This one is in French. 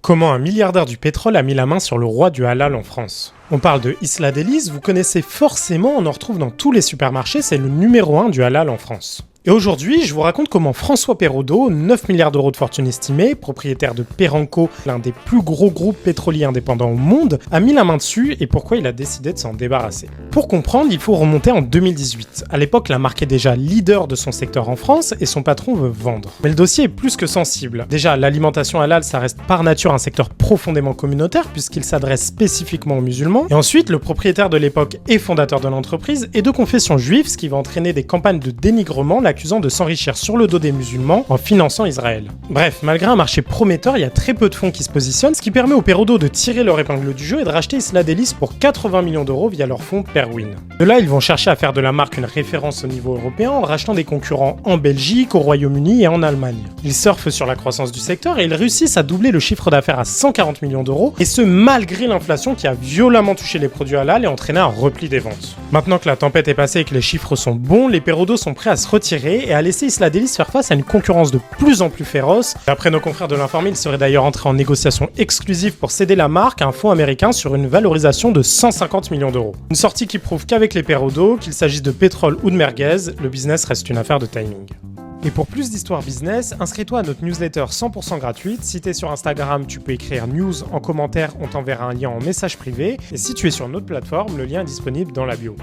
Comment un milliardaire du pétrole a mis la main sur le roi du halal en France? On parle de Isla Delis, vous connaissez forcément, on en retrouve dans tous les supermarchés, c'est le numéro 1 du halal en France. Et aujourd'hui, je vous raconte comment François Pérodeau, 9 milliards d'euros de fortune estimée, propriétaire de Perenco, l'un des plus gros groupes pétroliers indépendants au monde, a mis la main dessus et pourquoi il a décidé de s'en débarrasser. Pour comprendre, il faut remonter en 2018. À l'époque, la marque est déjà leader de son secteur en France et son patron veut vendre. Mais le dossier est plus que sensible. Déjà, l'alimentation halal, ça reste par nature un secteur profondément communautaire puisqu'il s'adresse spécifiquement aux musulmans. Et ensuite, le propriétaire de l'époque et fondateur de l'entreprise est de confession juive, ce qui va entraîner des campagnes de dénigrement, accusant de s'enrichir sur le dos des musulmans en finançant Israël. Bref, malgré un marché prometteur, il y a très peu de fonds qui se positionnent, ce qui permet aux Pérodeau de tirer leur épingle du jeu et de racheter Isla Delis pour 80 millions d'euros via leur fonds Perwin. De là, ils vont chercher à faire de la marque une référence au niveau européen en rachetant des concurrents en Belgique, au Royaume-Uni et en Allemagne. Ils surfent sur la croissance du secteur et ils réussissent à doubler le chiffre d'affaires à 140 millions d'euros, et ce malgré l'inflation qui a violemment touché les produits halal et entraîné un repli des ventes. Maintenant que la tempête est passée et que les chiffres sont bons, les Pérodeau sont prêts à se retirer et à laisser Isla Delis faire face à une concurrence de plus en plus féroce. D'après nos confrères de l'Informé, il serait d'ailleurs entré en négociation exclusive pour céder la marque à un fonds américain sur une valorisation de 150 millions d'euros. Une sortie qui prouve qu'avec les Pérodeau, qu'il s'agisse de pétrole ou de merguez, le business reste une affaire de timing. Et pour plus d'histoires business, inscris-toi à notre newsletter 100% gratuite. Si tu es sur Instagram, tu peux écrire news en commentaire, on t'enverra un lien en message privé. Et si tu es sur notre plateforme, le lien est disponible dans la bio.